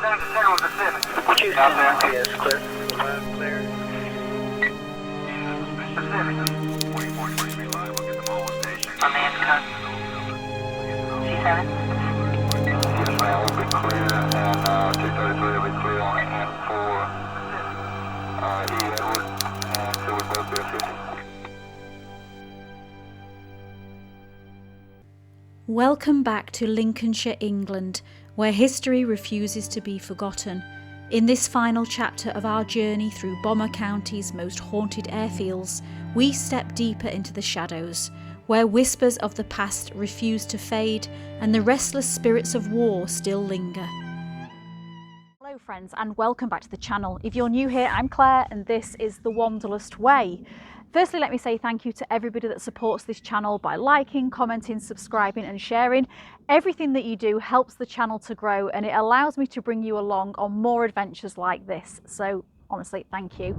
Yes, clear. On the Anticon. C7. Yes, ma'am, we'll be clear, and 233 will be clear on M4 E Edward, and so we'll both be at 50. Welcome back to Lincolnshire, England, where history refuses to be forgotten. In this final chapter of our journey through Bomber County's most haunted airfields, we step deeper into the shadows, where whispers of the past refuse to fade and the restless spirits of war still linger. Hello friends, and welcome back to the channel. If you're new here, I'm Claire and this is The Wanderlust Way. Firstly, let me say thank you to everybody that supports this channel by liking, commenting, subscribing and sharing. Everything that you do helps the channel to grow and it allows me to bring you along on more adventures like this. So honestly, thank you.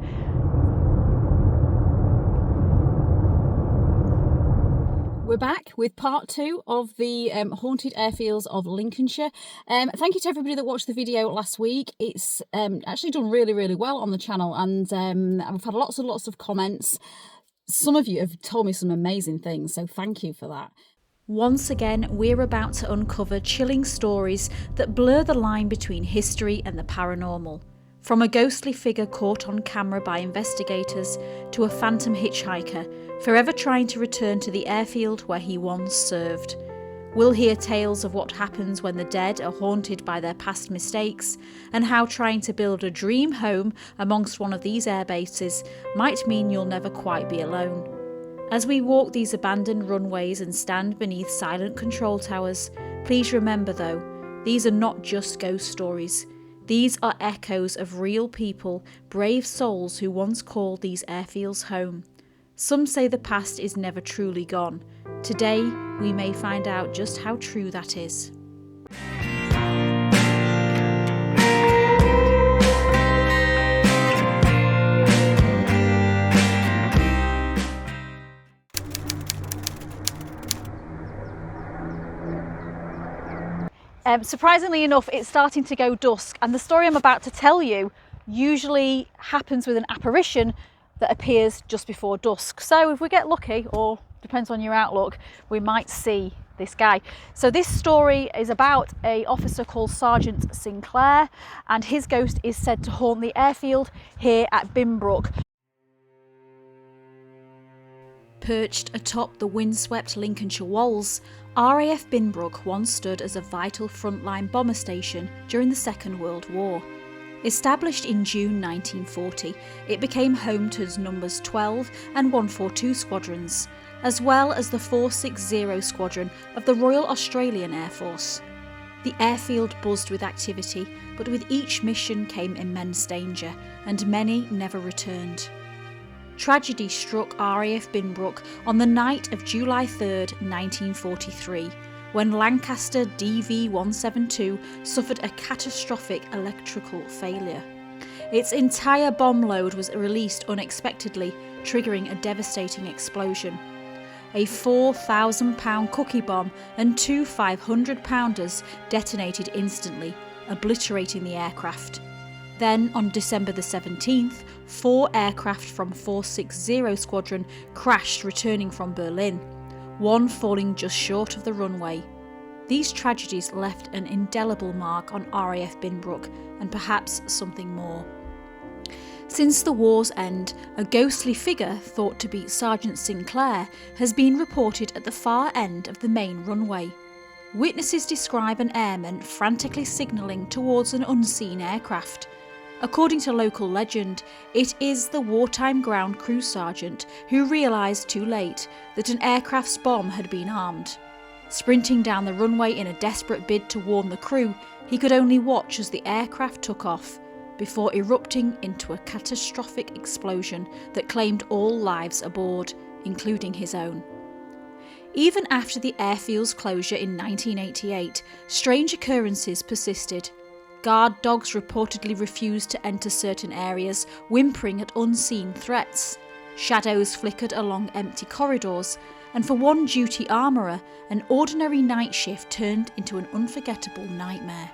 We're back with part 2 of the haunted airfields of Lincolnshire. Thank you to everybody that watched the video last week. It's actually done really well on the channel, and I've had lots of comments. Some of you have told me some amazing things, so thank you for that. Once again, we're about to uncover chilling stories that blur the line between history and the paranormal. From a ghostly figure caught on camera by investigators to a phantom hitchhiker, forever trying to return to the airfield where he once served. We'll hear tales of what happens when the dead are haunted by their past mistakes, and how trying to build a dream home amongst one of these air bases might mean you'll never quite be alone. As we walk these abandoned runways and stand beneath silent control towers, please remember though, these are not just ghost stories. These are echoes of real people, brave souls who once called these airfields home. Some say the past is never truly gone. Today, we may find out just how true that is. Surprisingly enough, it's starting to go dusk, and the story I'm about to tell you usually happens with an apparition that appears just before dusk. So if we get lucky, or depends on your outlook, we might see this guy. So this story is about an officer called Sergeant Sinclair, and his ghost is said to haunt the airfield here at Binbrook. Perched atop the windswept Lincolnshire Wolds, RAF Binbrook once stood as a vital frontline bomber station during the Second World War. Established in June 1940, it became home to numbers 12 and 142 squadrons, as well as the 460 Squadron of the Royal Australian Air Force. The airfield buzzed with activity, but with each mission came immense danger, and many never returned. Tragedy struck RAF Binbrook on the night of July 3rd, 1943, when Lancaster DV-172 suffered a catastrophic electrical failure. Its entire bomb load was released unexpectedly, triggering a devastating explosion. A 4,000-pound cookie bomb and 2 500-pounders detonated instantly, obliterating the aircraft. Then, on December the 17th, 4 aircraft from 460 Squadron crashed returning from Berlin, one falling just short of the runway. These tragedies left an indelible mark on RAF Binbrook, and perhaps something more. Since the war's end, a ghostly figure thought to be Sergeant Sinclair has been reported at the far end of the main runway. Witnesses describe an airman frantically signalling towards an unseen aircraft. According to local legend, it is the wartime ground crew sergeant who realised too late that an aircraft's bomb had been armed. Sprinting down the runway in a desperate bid to warn the crew, he could only watch as the aircraft took off, before erupting into a catastrophic explosion that claimed all lives aboard, including his own. Even after the airfield's closure in 1988, strange occurrences persisted. Guard dogs reportedly refused to enter certain areas, whimpering at unseen threats. Shadows flickered along empty corridors, and for one duty armourer, an ordinary night shift turned into an unforgettable nightmare.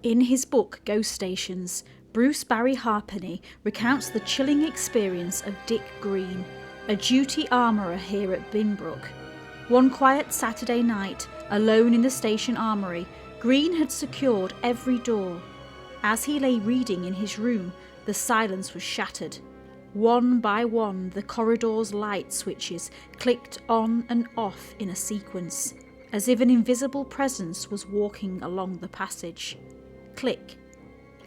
In his book Ghost Stations, Bruce Barrymore Halpenny recounts the chilling experience of Dick Green, a duty armourer here at Binbrook. One quiet Saturday night, alone in the station armoury, Green had secured every door. As he lay reading in his room, the silence was shattered. One by one, the corridor's light switches clicked on and off in a sequence, as if an invisible presence was walking along the passage. Click,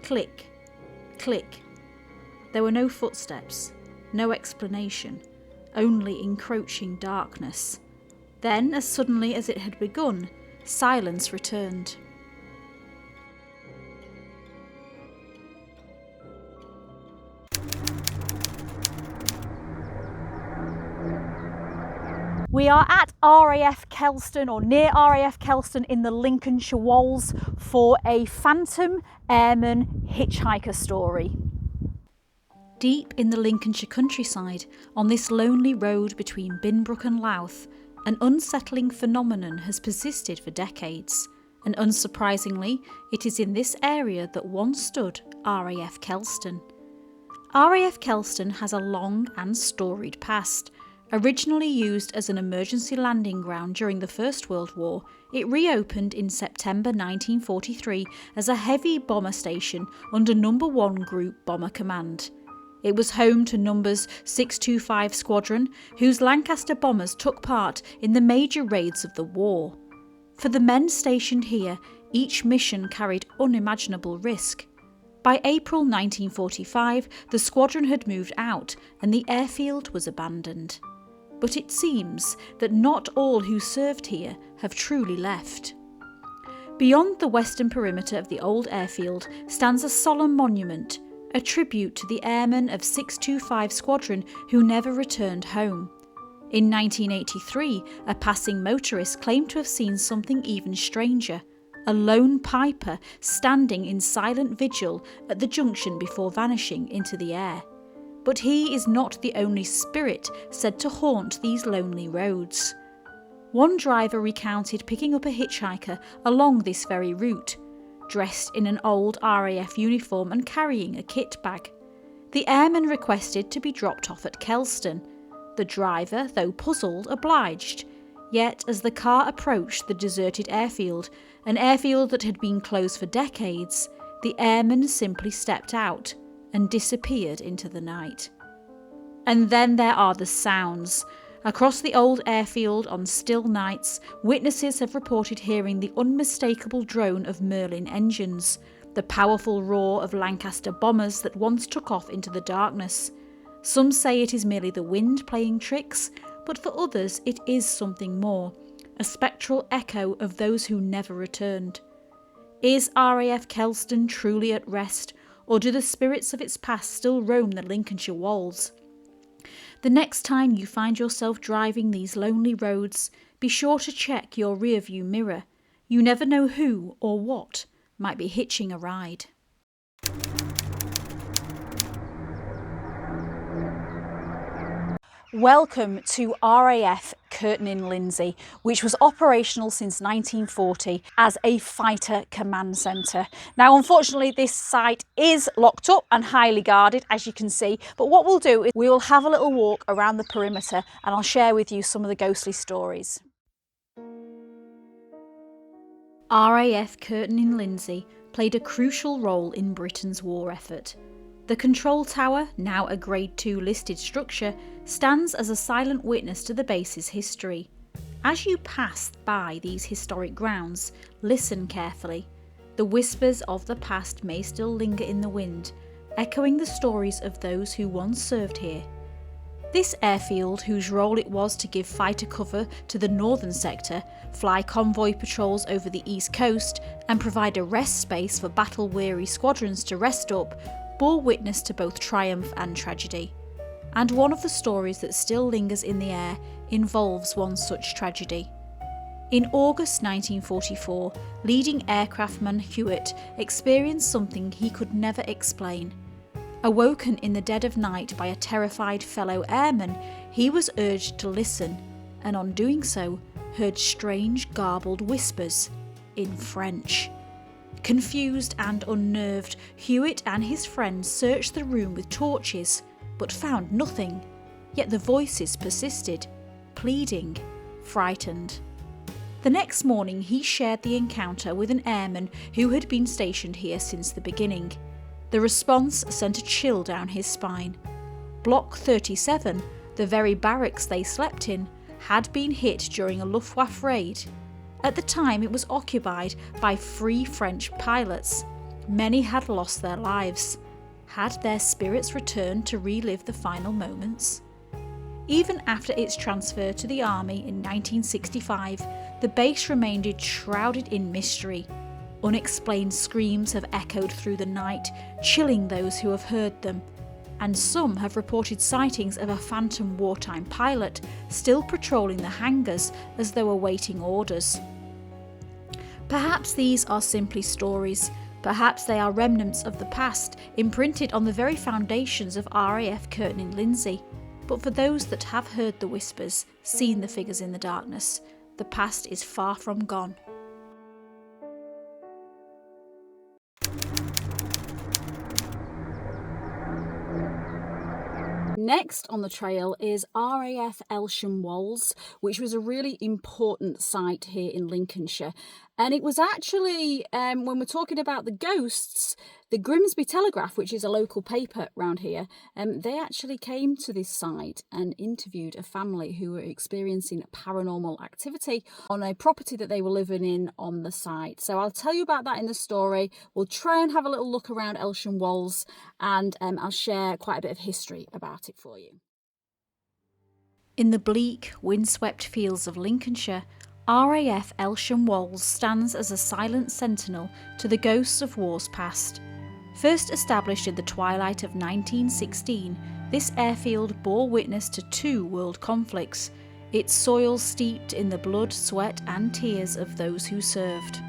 click, click. There were no footsteps, no explanation, only encroaching darkness. Then, as suddenly as it had begun, silence returned. We are at RAF Kelstern, or near RAF Kelstern in the Lincolnshire Wolds, for a phantom airman hitchhiker story. Deep in the Lincolnshire countryside, on this lonely road between Binbrook and Louth, an unsettling phenomenon has persisted for decades, and unsurprisingly, it is in this area that once stood RAF Kelstern. RAF Kelstern has a long and storied past. Originally used as an emergency landing ground during the First World War, it reopened in September 1943 as a heavy bomber station under No. 1 Group Bomber Command. It was home to Numbers 625 Squadron, whose Lancaster bombers took part in the major raids of the war. For the men stationed here, each mission carried unimaginable risk. By April 1945, the squadron had moved out and the airfield was abandoned. But it seems that not all who served here have truly left. Beyond the western perimeter of the old airfield stands a solemn monument, a tribute to the airmen of 625 Squadron who never returned home. In 1983, a passing motorist claimed to have seen something even stranger, a lone piper standing in silent vigil at the junction before vanishing into the air. But he is not the only spirit said to haunt these lonely roads. One driver recounted picking up a hitchhiker along this very route, dressed in an old RAF uniform and carrying a kit bag. The airman requested to be dropped off at Kelstern. The driver, though puzzled, obliged. Yet as the car approached the deserted airfield, an airfield that had been closed for decades, the airman simply stepped out and disappeared into the night. And then there are the sounds. Across the old airfield on still nights, witnesses have reported hearing the unmistakable drone of Merlin engines, the powerful roar of Lancaster bombers that once took off into the darkness. Some say it is merely the wind playing tricks, but for others it is something more, a spectral echo of those who never returned. Is RAF Kelstern truly at rest, or do the spirits of its past still roam the Lincolnshire Wolds? The next time you find yourself driving these lonely roads, be sure to check your rearview mirror. You never know who or what might be hitching a ride. Welcome to RAF Kirton in Lindsey, which was operational since 1940 as a fighter command centre. Now, unfortunately, this site is locked up and highly guarded, as you can see, but what we'll do is we'll have a little walk around the perimeter and I'll share with you some of the ghostly stories. RAF Kirton in Lindsey played a crucial role in Britain's war effort. The control tower, now a Grade 2 listed structure, stands as a silent witness to the base's history. As you pass by these historic grounds, listen carefully. The whispers of the past may still linger in the wind, echoing the stories of those who once served here. This airfield, whose role it was to give fighter cover to the northern sector, fly convoy patrols over the east coast, and provide a rest space for battle-weary squadrons to rest up, bore witness to both triumph and tragedy. And one of the stories that still lingers in the air involves one such tragedy. In August 1944, leading aircraftman Hewitt experienced something he could never explain. Awoken in the dead of night by a terrified fellow airman, he was urged to listen, and on doing so, heard strange garbled whispers in French. Confused and unnerved, Hewitt and his friends searched the room with torches, but found nothing. Yet the voices persisted, pleading, frightened. The next morning he shared the encounter with an airman who had been stationed here since the beginning. The response sent a chill down his spine. Block 37, the very barracks they slept in, had been hit during a Luftwaffe raid. At the time it was occupied by Free French pilots. Many had lost their lives. Had their spirits returned to relive the final moments? Even after its transfer to the army in 1965, the base remained shrouded in mystery. Unexplained screams have echoed through the night, chilling those who have heard them, and some have reported sightings of a phantom wartime pilot still patrolling the hangars as though awaiting orders. Perhaps these are simply stories, perhaps they are remnants of the past imprinted on the very foundations of RAF Kirton in Lindsey. But for those that have heard the whispers, seen the figures in the darkness, the past is far from gone. Next on the trail is RAF Elsham Wolds, which was a really important site here in Lincolnshire. And it was actually, when we're talking about the ghosts, the Grimsby Telegraph, which is a local paper around here, they actually came to this site and interviewed a family who were experiencing paranormal activity on a property that they were living in on the site. So I'll tell you about that in the story. We'll try and have a little look around Elsham Wolds, and I'll share quite a bit of history about it for you. In the bleak, windswept fields of Lincolnshire, RAF Elsham Wolds stands as a silent sentinel to the ghosts of wars past. First established in the twilight of 1916, this airfield bore witness to 2 world conflicts, its soil steeped in the blood, sweat and tears of those who served.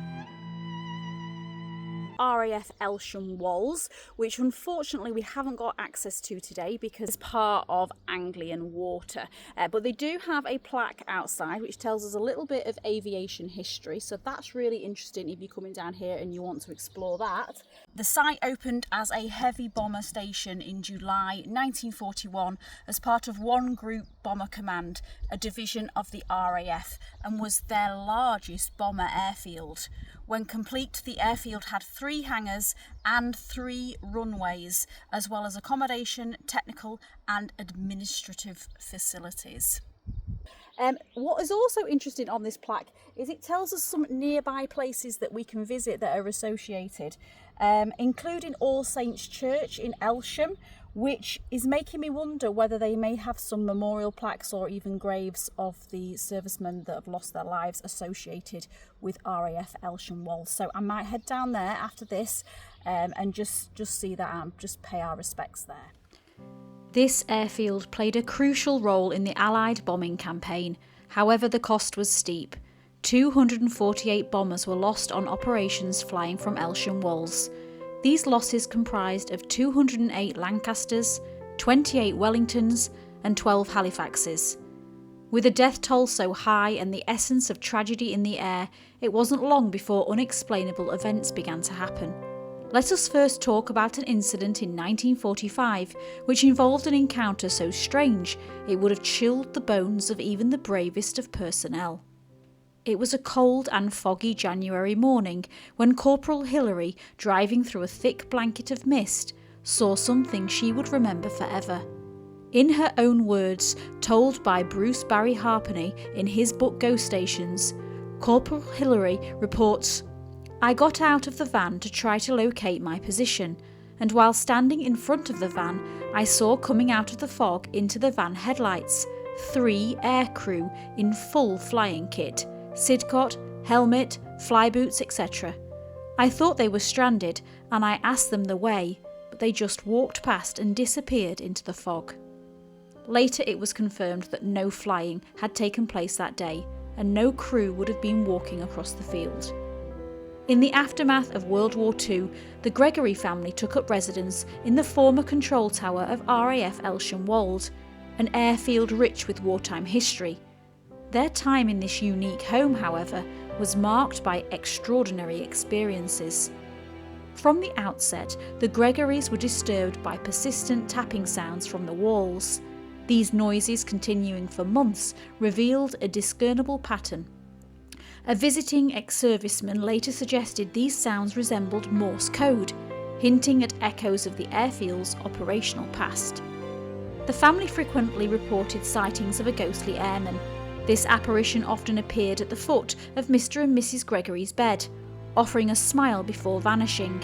RAF Elsham Wolds, which unfortunately we haven't got access to today because it's part of Anglian water. But they do have a plaque outside which tells us a little bit of aviation history, so that's really interesting if you're coming down here and you want to explore that. The site opened as a heavy bomber station in July 1941 as part of 1 Group Bomber Command, a division of the RAF, and was their largest bomber airfield. When complete, the airfield had 3 hangars and 3 runways, as well as accommodation, technical and administrative facilities. What is also interesting on this plaque is it tells us some nearby places that we can visit that are associated, including All Saints Church in Elsham, which is making me wonder whether they may have some memorial plaques or even graves of the servicemen that have lost their lives associated with RAF Elsham Wolds. So I might head down there after this and just see that and just pay our respects there. This airfield played a crucial role in the Allied bombing campaign. However, the cost was steep. 248 bombers were lost on operations flying from Elsham Wolds. These losses comprised of 208 Lancasters, 28 Wellingtons and 12 Halifaxes. With a death toll so high and the essence of tragedy in the air, it wasn't long before unexplainable events began to happen. Let us first talk about an incident in 1945 which involved an encounter so strange it would have chilled the bones of even the bravest of personnel. It was a cold and foggy January morning when Corporal Hillary, driving through a thick blanket of mist, saw something she would remember forever. In her own words, told by Bruce Barrymore Halpenny in his book Ghost Stations, Corporal Hillary reports, "I got out of the van to try to locate my position, and while standing in front of the van, I saw coming out of the fog into the van headlights 3 air crew in full flying kit, sidcot, helmet, fly boots, etc. I thought they were stranded and I asked them the way, but they just walked past and disappeared into the fog." Later it was confirmed that no flying had taken place that day and no crew would have been walking across the field. In the aftermath of World War II, the Gregory family took up residence in the former control tower of RAF Elsham Wolds, an airfield rich with wartime history. Their time in this unique home, however, was marked by extraordinary experiences. From the outset, the Gregorys were disturbed by persistent tapping sounds from the walls. These noises, continuing for months, revealed a discernible pattern. A visiting ex-serviceman later suggested these sounds resembled Morse code, hinting at echoes of the Airfields' operational past. The family frequently reported sightings of a ghostly airman. This apparition often appeared at the foot of Mr. and Mrs. Gregory's bed, offering a smile before vanishing.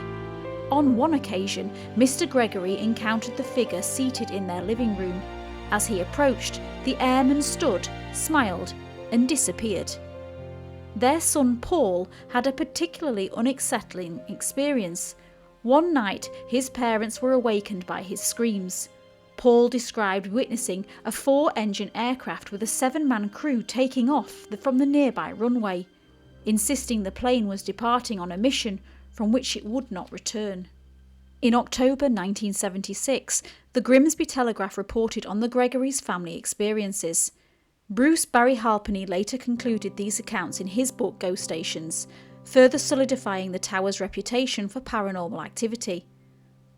On one occasion, Mr. Gregory encountered the figure seated in their living room. As he approached, the airman stood, smiled, and disappeared. Their son Paul had a particularly unsettling experience. One night, his parents were awakened by his screams. Paul described witnessing a 4-engine aircraft with a 7-man crew taking off from the nearby runway, insisting the plane was departing on a mission from which it would not return. In October 1976, the Grimsby Telegraph reported on the Gregorys' family experiences. Bruce Barrymore Halpenny later concluded these accounts in his book Ghost Stations, further solidifying the tower's reputation for paranormal activity.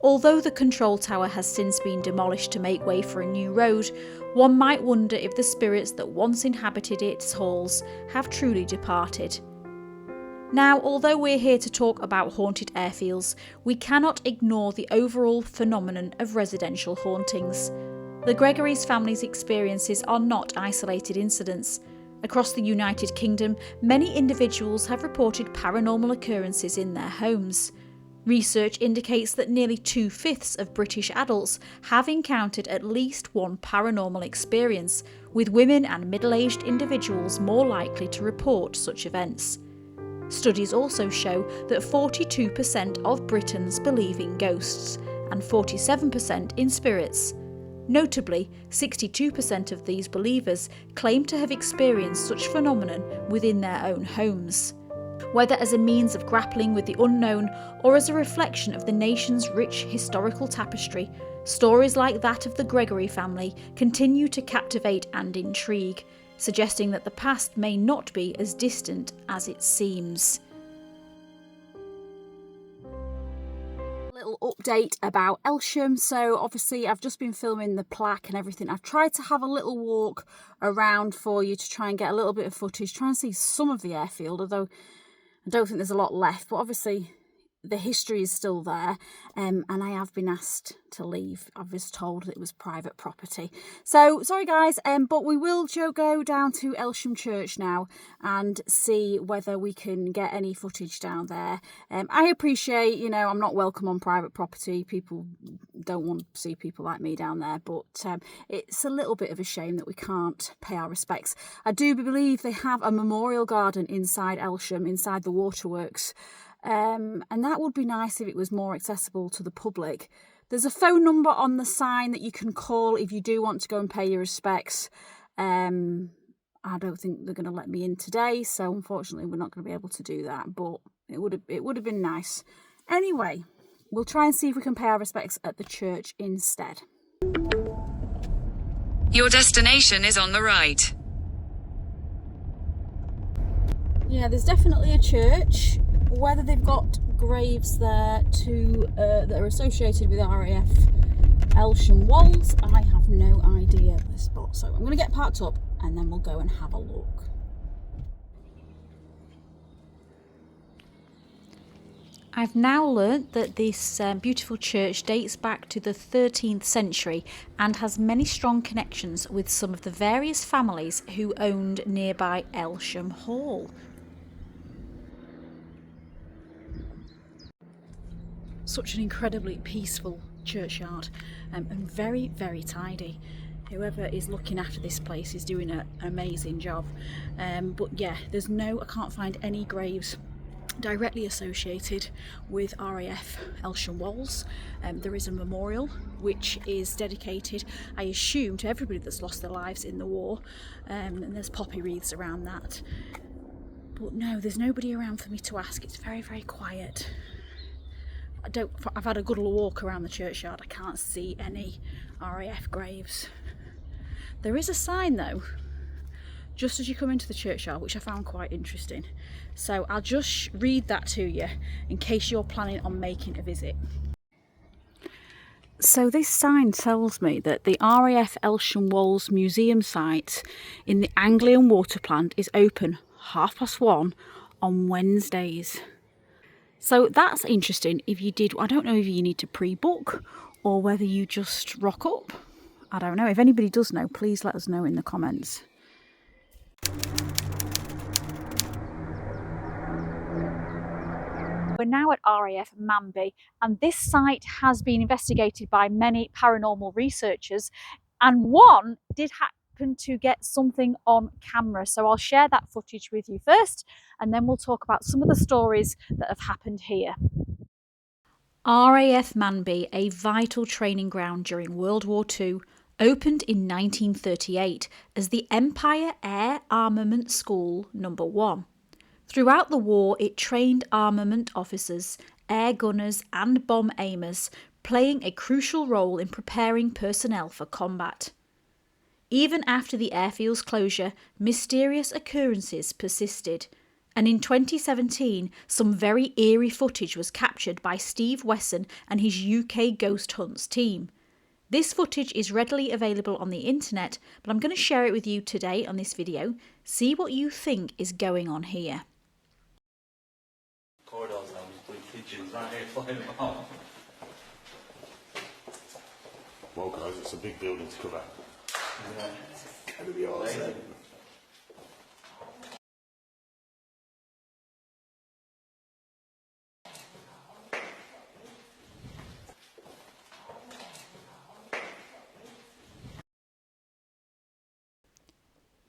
Although the control tower has since been demolished to make way for a new road, one might wonder if the spirits that once inhabited its halls have truly departed. Now, although we're here to talk about haunted airfields, we cannot ignore the overall phenomenon of residential hauntings. The Gregorys family's experiences are not isolated incidents. Across the United Kingdom, many individuals have reported paranormal occurrences in their homes. Research indicates that nearly 2/5 of British adults have encountered at least one paranormal experience, with women and middle-aged individuals more likely to report such events. Studies also show that 42% of Britons believe in ghosts and 47% in spirits. Notably, 62% of these believers claim to have experienced such phenomenon within their own homes. Whether as a means of grappling with the unknown or as a reflection of the nation's rich historical tapestry, stories like that of the Gregory family continue to captivate and intrigue, suggesting that the past may not be as distant as it seems. Little update about Elsham. So obviously I've just been filming the plaque and everything. I've tried to have a little walk around for you to try and get a little bit of footage, try and see some of the airfield, although I don't think there's a lot left, but obviously the history is still there, and I have been asked to leave. I was told that it was private property. So sorry guys, but we will go down to Elsham Church now and see whether we can get any footage down there. I appreciate, you know, I'm not welcome on private property. People don't want to see people like me down there, but it's a little bit of a shame that we can't pay our respects. I do believe they have a memorial garden inside Elsham, inside the waterworks. And that would be nice if it was more accessible to the public. There's a phone number on the sign that you can call if you do want to go and pay your respects. I don't think they're going to let me in today, so unfortunately we're not going to be able to do that, but it would have been nice. Anyway, we'll try and see if we can pay our respects at the church instead. Your destination is on the right. Yeah, there's definitely a church. Whether they've got graves there that are associated with RAF Elsham Wolds, I have no idea at this spot. So I'm going to get parked up and then we'll go and have a look. I've now learnt that this beautiful church dates back to the 13th century and has many strong connections with some of the various families who owned nearby Elsham Hall. Such an incredibly peaceful churchyard and very, very tidy. Whoever is looking after this place is doing an amazing job. But yeah, I can't find any graves directly associated with RAF Elsham Wolds. There is a memorial which is dedicated, I assume, to everybody that's lost their lives in the war, and there's poppy wreaths around that. But no, there's nobody around for me to ask. It's very, very quiet. I've had a good walk around the churchyard. I can't see any RAF graves. There is a sign though, just as you come into the churchyard, which I found quite interesting. So I'll just read that to you in case you're planning on making a visit. So this sign tells me that the RAF Elsham Wolds museum site in the Anglian water plant is open 1:30 on Wednesdays. So that's interesting. If you did, I don't know if you need to pre-book or whether you just rock up. I don't know. If anybody does know, please let us know in the comments. We're now at RAF Manby, and this site has been investigated by many paranormal researchers, and one did happen to get something on camera. So I'll share that footage with you first, and then we'll talk about some of the stories that have happened here. RAF Manby, a vital training ground during World War II, opened in 1938 as the Empire Air Armament School No. 1. Throughout the war, it trained armament officers, air gunners and bomb aimers, playing a crucial role in preparing personnel for combat. Even after the airfield's closure, mysterious occurrences persisted, and in 2017, some very eerie footage was captured by Steve Wesson and his UK Ghost Hunts team. This footage is readily available on the internet, but I'm going to share it with you today on this video. See what you think is going on here. Corridors now, just putting pigeons right here flying about. Well guys, it's a big building to cover. Yeah. It's going to be awesome.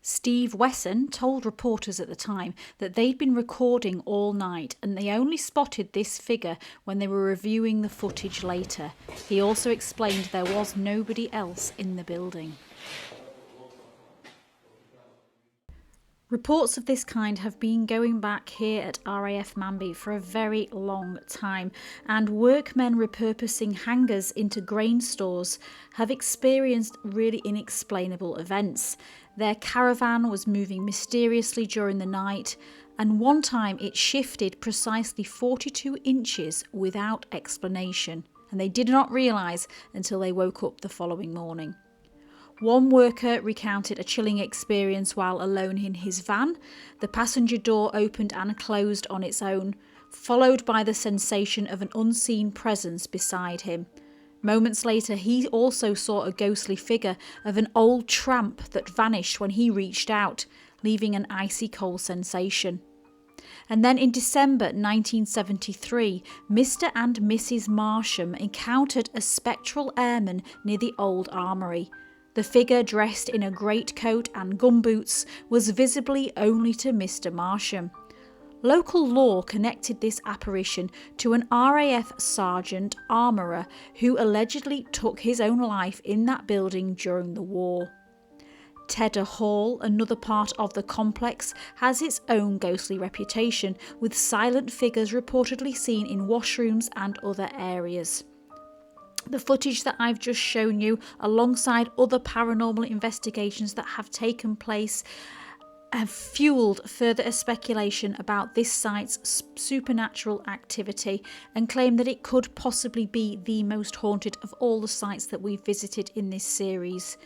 Steve Wesson told reporters at the time that they'd been recording all night and they only spotted this figure when they were reviewing the footage later. He also explained there was nobody else in the building. Reports of this kind have been going back here at RAF Manby for a very long time, and workmen repurposing hangars into grain stores have experienced really inexplainable events. Their caravan was moving mysteriously during the night, and one time it shifted precisely 42 inches without explanation, and they did not realise until they woke up the following morning. One worker recounted a chilling experience while alone in his van. The passenger door opened and closed on its own, followed by the sensation of an unseen presence beside him. Moments later, he also saw a ghostly figure of an old tramp that vanished when he reached out, leaving an icy cold sensation. And then in December 1973, Mr. and Mrs. Marsham encountered a spectral airman near the old armoury. The figure, dressed in a greatcoat and gumboots, was visibly only to Mr. Marsham. Local law connected this apparition to an RAF sergeant armourer who allegedly took his own life in that building during the war. Tedder Hall, another part of the complex, has its own ghostly reputation, with silent figures reportedly seen in washrooms and other areas. The footage that I've just shown you, alongside other paranormal investigations that have taken place, have fueled further speculation about this site's supernatural activity and claim that it could possibly be the most haunted of all the sites that we've visited in this series.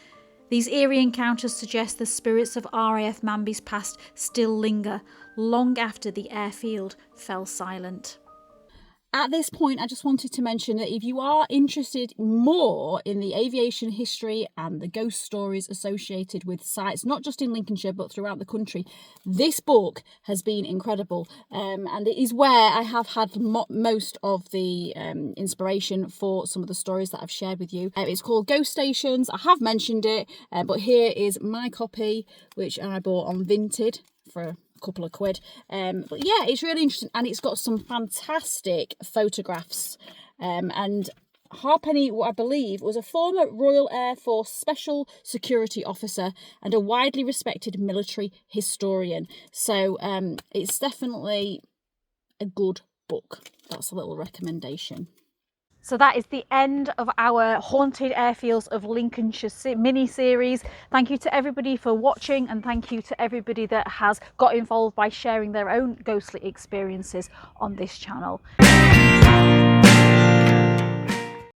These eerie encounters suggest the spirits of RAF Manby's past still linger long after the airfield fell silent. At this point, I just wanted to mention that if you are interested more in the aviation history and the ghost stories associated with sites, not just in Lincolnshire, but throughout the country, this book has been incredible. And it is where I have had most of the inspiration for some of the stories that I've shared with you. It's called Ghost Stations. I have mentioned it, but here is my copy, which I bought on Vinted for couple of quid, but yeah, it's really interesting, and it's got some fantastic photographs. And Halpenny, I believe, was a former Royal Air Force Special Security Officer and a widely respected military historian, so it's definitely a good book. That's a little recommendation. So that is the end of our Haunted Airfields of Lincolnshire mini-series. Thank you to everybody for watching, and thank you to everybody that has got involved by sharing their own ghostly experiences on this channel.